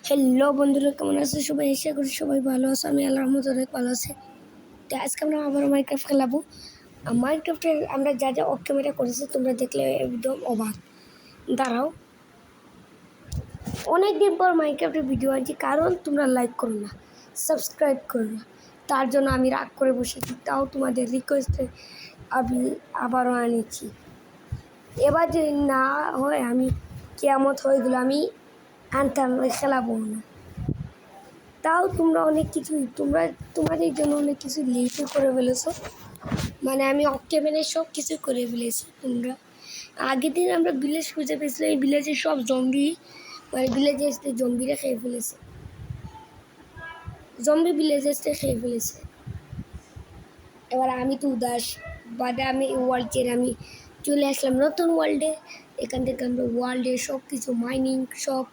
Hello বন্ধুরা, কেমন আছে সবাই? আশা করি সবাই ভালো আছে। আমি আল্লাহর রহমতে অনেক ভালো আছি। তো আজকে আমরা আবার মাইনক্রাফট খেলাবো। মাইনক্রাফটে আমরা যা যা অফ ক্যামেরা করেছি তোমরা দেখলে একদম অবাক। দাঁড়াও, অনেক দিন পর মাইনক্রাফটের ভিডিও আনছি, কারণ তোমরা লাইক করো না, সাবস্ক্রাইব করো না। তার জন্য আমি রাগ করে বসেছি, তাও তোমাদের রিকোয়েস্টে আমি আবারও আনিছি। এবার যদি না হয় আমি কেয়ামত হয়ে গেলো, আমি আনতাম, খেলাবো না। তাও তোমরা অনেক কিছু তোমাদের জন্য অনেক কিছু লেটও করে ফেলেছো। মানে আমি অফ ক্যামেরায় সব কিছু করে ফেলেছি। তোমরা আগের দিন আমরা ভিলেজ খুঁজে পেয়েছিলাম, এই ভিলেজের সব জম্বি, মানে ভিলেজে এসে জম্বিরা খেয়ে ফেলেছে, জম্বি ভিলেজে এসে খেয়ে ফেলেছে। এবার আমি তো উদাস, বাদে আমি ওয়ার্ল্ড ছেড়ে আমি চলে আসলাম নতুন ওয়ার্ল্ডে। এখান থেকে আমরা ওয়ার্ল্ডে সব কিছু মাইনিং সব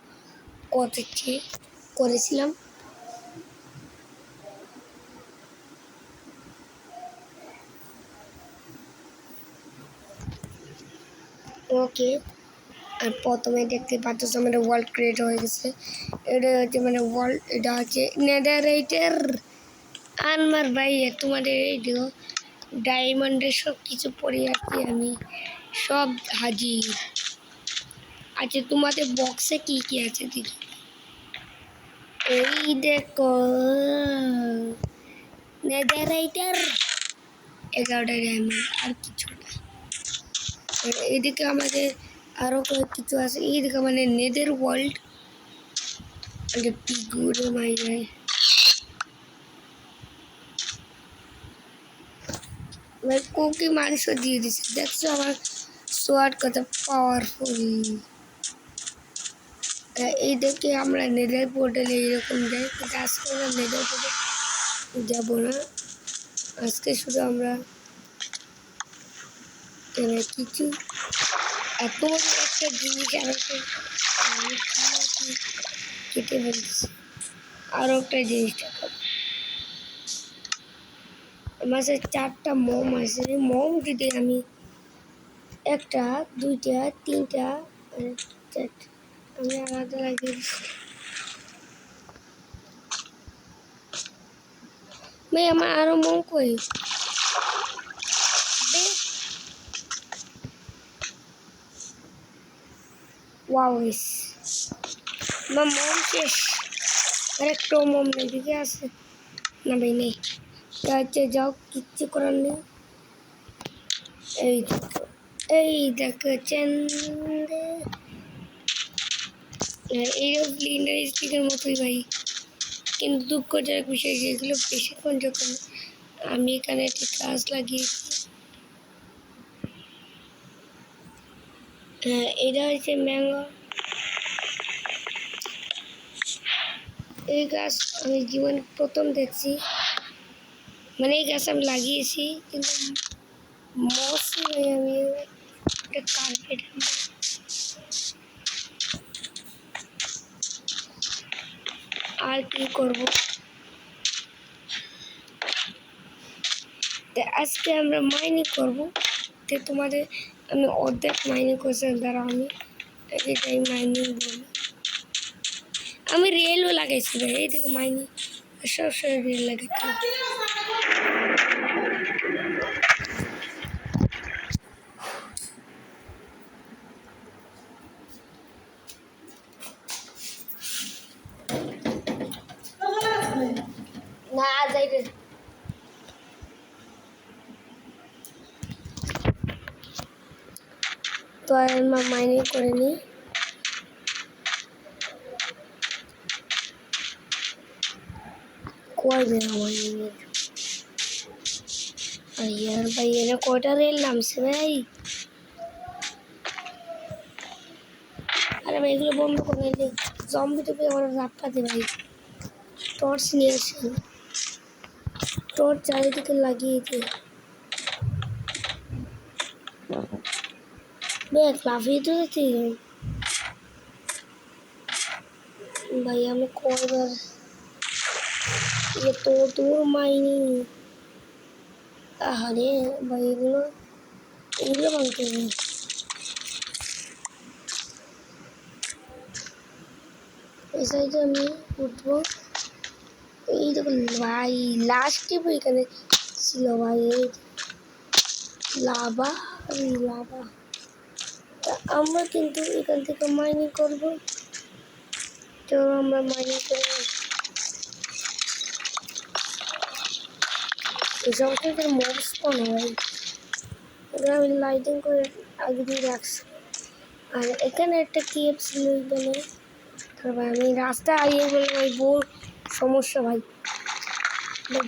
করেছিলাম। ওকে, আর প্রথমে দেখতে পাচ্ছ আমাদের ওয়ার্ল্ড ক্রিয়েট হয়ে গেছে। এটা হচ্ছে মানে ওয়ার্ল্ড, এটা হচ্ছে নেদাররাইটের আনমার ভাই। তোমাদের এই ডায়মন্ডের সব কিছু পরে আছি আমি, সব হাজির। আচ্ছা, তোমাদের বক্সে কি কি আছে দেখি। এই দেখো, নেদাররাইটের 11টা ডায়মন্ড, আর কিছু না। এইদিকে আমাদের আরও কয়েক কিছু আছে। এইদিকে মানে নেদার ওয়ার্ল্ড, পিগুরে মাইরে কোকি মাংস দিয়ে দিচ্ছে। দেখছো আমার সোয়াড কত পাওয়ারফুল। এই দেখে আমরা নেদার পোর্টালে এইরকম যাই, কিন্তু আজকে আমরা নেদার পোর্টাল যাবো না। আজকে শুধু আমরা কিছু এত একটা জিনিস আর একটা কেটে ফেলছি, আরও একটা জিনিসটা আমার কাছে 4টা মোম আছে। মোম যদি আমি 1টা 2টা 3টা 4টা আমি আলাদা লাগিয়ে ভাই, আমার আরো মোম কই? ওয়াও, আমার মোম শেষ, আরেকটা মোম নেই, দিকে আছে না ভাই? নেই, হচ্ছে যাও, কিচ্ছু করার নেই। এই দেখেছেন এইরকম ব্লিন্ডার স্টিকের মতোই ভাই, কিন্তু দুঃখজনক বিষয় যেগুলো বেশিক্ষণ যখন আমি এখানে একটি গাছ লাগিয়েছি। হ্যাঁ, এটা হচ্ছে ম্যাঙ্গো। এই গাছ আমি জীবনে প্রথম দেখছি, মানে এই গাছ আমি লাগিয়েছি কিন্তু মৌসুম হয়ে আমি একটা কার্পেট। আর কি করব? আজকে আমরা মাইনিং করব। তো তোমাদের আমি অর্ধেক মাইনিং করছি, দ্বারা আমি এটাই মাইনিং বলি। আমি রেলও লাগাইছি ভাই, এই থেকে মাইনিং সবসময় রেল লাগাচ্ছি। না যাই রে, তো আমরা মাইনিং করে নিই। কয় বের মাইনিং এর আর ইয়ার ভাই, এরা কয়টা রেল নামছে ভাই? আরে ভাই, এগুলো বন্ধ করে নিলে জম্বি টুপি আমার রাপটাতে ভাই। টর্চ নিয়ে আসি, টর্চ চারিদিকে লাগিয়ে দিই। দেখ লাফিয়ে তো যাচ্ছি ভাই। আমি কয়বার তো দূর মাইনি। আরে ভাই, এগুলো ভাঙতে হবে। এই সাইডে আমি উঠবো। এই দেখো ভাই লাস্টে এখানে ছিল ভাই, এই লাভা লাভা। তা আমরা কিন্তু এখান থেকে মাইনিং করবো। তো আমরা মাইনিং করবো। এসব থেকে মোব স্পন হয়। এটা আমি লাইটিং করে আগে দিয়ে রাখছি। আর এখানে একটা কেপ ছিল এখানে। তারপর আমি রাস্তা আইয়ে বলে ভাই বহু সমস্যা ভাই,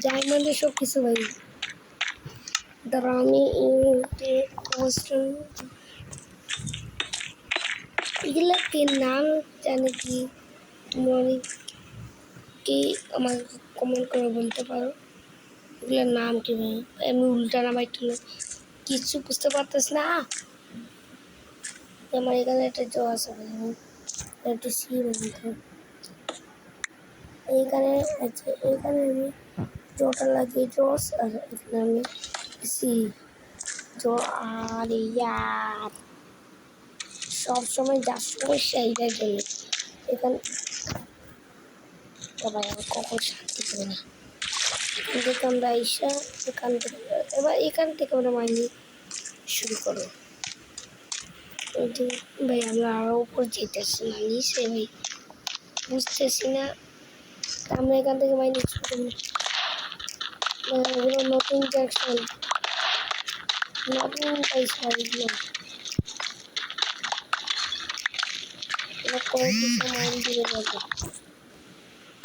যাই মানে সব কিছু ভাই। তারপর আমি এগুলো কি নাম জানে কি তোমরা কি আমাকে কমেন্ট করে বলতে পারো এগুলোর নাম কি ভাই? আমি উল্টা নামাই তুলো কিচ্ছু বুঝতে পারতেছ না। আমার এখানে একটা জো আছে ভাই, একটা সি বলতে এইখানে আছে। এইখানে আমি জোটা লাগিয়ে জোস, আর এখানে আমি সি জো। আর ইয়ার সবসময় যার সমস্যা এইটার জন্য এখানে ভাই আমি কখন শান্তি পাই না। এখান থেকে আমরা আইসা এখান থেকে এবার এখান থেকে আমরা মাইনি শুরু করবো। ভাই আমরা আরো উপর যেতেছি না নিচে ভাই, বুঝতেছি না। আমরা এখান থেকে মাইনি শুরু করবো। এগুলো নতুন জ্যাকশন, নতুন পয়সা এগুলো কোনো কিছু মাইন দিয়ে যাবে।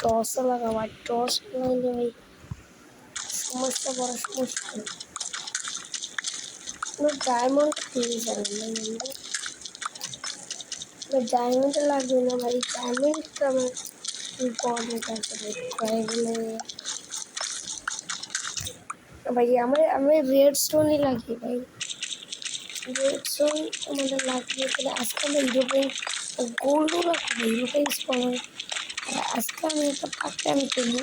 টস লাগাবো, আর টস লাগাইলে ভাই সমস্যা, বড় সমস্যা। ডায়মন্ড পেয়ে যাবেন আমরা, ডায়মন্ড লাগবে না ভাই, ডায়মন্ডটা আমার ইম্পর্টেন্ট আছে ভাই। আমি রেড স্টোনই লাগি ভাই, রেড স্টোন আমাদের লাগবে। তাহলে আজকে আমরা ইউরোপিয়ান গোল্ডও রাখবো, ইউরোপিয়ান স্পনার। আর আজকে আমি একটা পাকটা আমি করবো,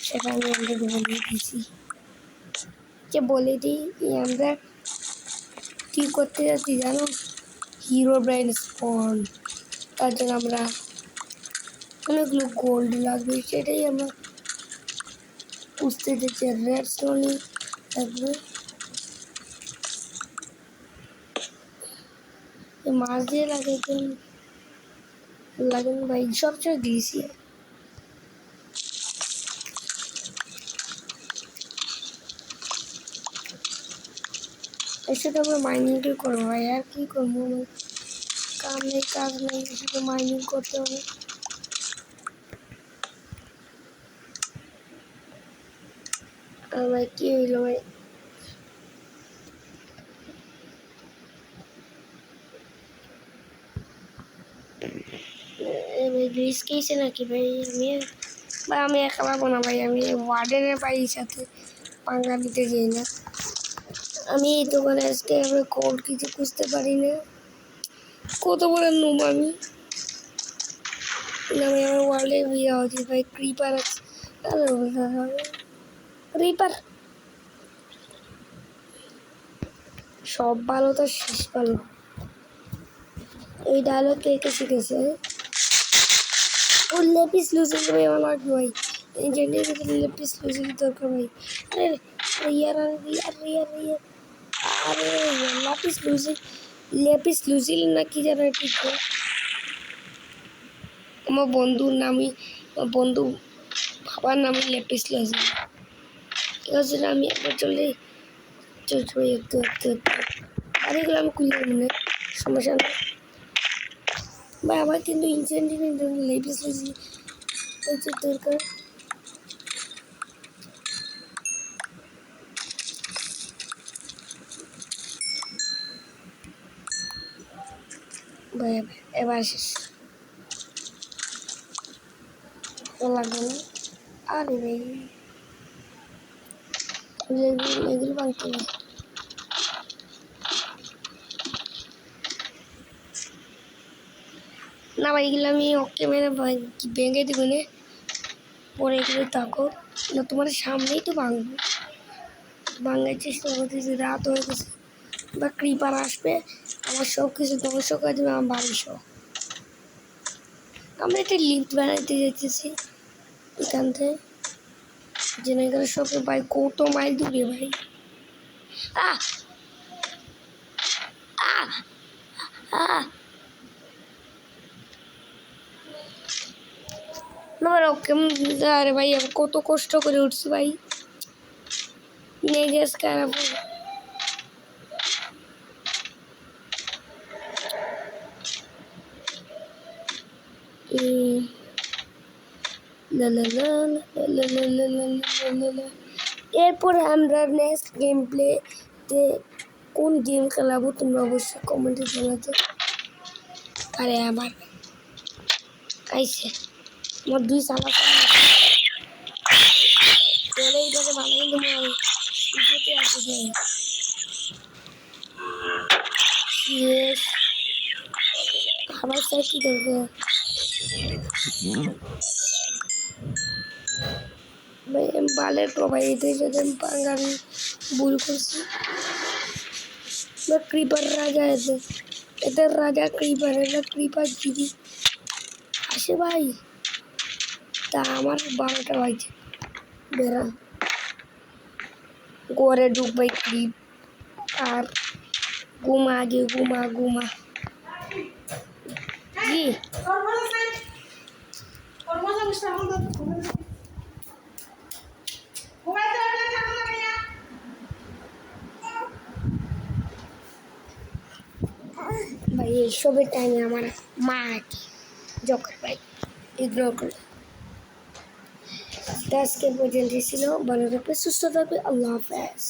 সেটা আমি অলরেডি বলে দিয়েছি। যে বলে দিই আমরা কী করতে যাচ্ছি জানো, হিরো ব্রাইন স্পন। তার জন্য আমরা অনেকগুলো গোল্ড লাগবে, সেটাই আমরা বুঝতে যাচ্ছি। রেড স্টোনই লাগবে, মাছ দিয়ে লাগেন ভাই, সবচেয়ে দিয়েছি। এর সাথে আমরা মাইনিংটাই করবো ভাই, আর কি করবো, কাম নেই কাজ নেই, শুধু মাইনিং করতে হবে। আর ভাই কি হইলো ভাই, ভাই রিস্ক হয়েছে নাকি ভাই? আমি একা পাবো না ভাই, আমি ওয়ার্ডেনের ভাইয়ের সাথে পাঙ্গা নিতে যাই না। আমি এই দোকানে আজকে আমি কোড কিছু বুঝতে পারি না, কত বড় নুম আমি। আমি আমার ওয়ার্ল্ডে বিয়ে হচ্ছে ভাই, ক্রিপার আছে, ক্রিপার সব ভালো তো শেষ ভালো। এই ডায়লগ কে কে শিখেছে? ও লেপিস লুজিল ভাই আমার লাগবে ভাই, এই যে লেপিস লুজিল দরকার ভাই। আরে ইয়ার ইয়ার ইয়ার ইয়ার আরে লেপিস লুজিল, লেপিস লুজিল না কি যেন ঠিক। আমার বন্ধুর নামই, বন্ধু বাবার নামই লেপিস লুজিল। ঠিক আছে আমি একবার চলে চলছি একটু একটু একটু। আর এগুলো আমি খুলে মনে সমস্যা নেই ভাই। আমার কিন্তু ইনসেন্টিভের জন্য লেপিস লুজিল দরকার। ভাই এবার শেষ লাগবে না। আরে ভাই এগুলো ভাঙতে হবে না ভাই, এগুলো আমি ওকে মেরে ভেঙে দেবো না, পরে এগুলো থাকো না, তোমার সামনেই তো ভাঙবো। ভাঙার চেষ্টা করতেছি, রাত হয়ে গেছে বা ক্রিপার আসবে, আমার সব কিছু ধ্বংস করে দেবে, আমার বাড়ি সহ। আমরা একটা লিফট বানাইতে যাইতেছি এখান থেকে জেনে গেলে সবকে ভাই কত মাইল দূরে ভাই আহ আহ আহ না ওকে আরে ভাই আমি কত কষ্ট করে উঠছি ভাই নেগেস খারাপ এরপরে আমরা নেক্সট গেম প্লেতে কোন গেম খেলাবো তোমরা অবশ্যই কমেন্টে জানাতে আরে আমার আইসে আমার দুই সালা চলে এইটাকে বানাই দেবো আমি পুজোতে আসে যাই ইয়েস খাবার চাই কি দরকার ভাই আমি বালের প্রবাহ এদের যদি আমি পাঙ্গামি ভুল করছি ক্রিপার রাজা এদের রাজা ক্রিপার এরা ক্রিপার দিদি আসে ভাই তা আমার 12টা বাজে বেরাম ঘরে ঢুক ভাই ক্রিপ আর ঘুমা আগে ঘুমা জি ভাই এইসবের টাইমে আমার মা আগে যখন ভাই ইগনোর করে আজকে পর্যন্ত ছিল ভালো থাকবে সুস্থ থাকবে আল্লাহ হাফেজ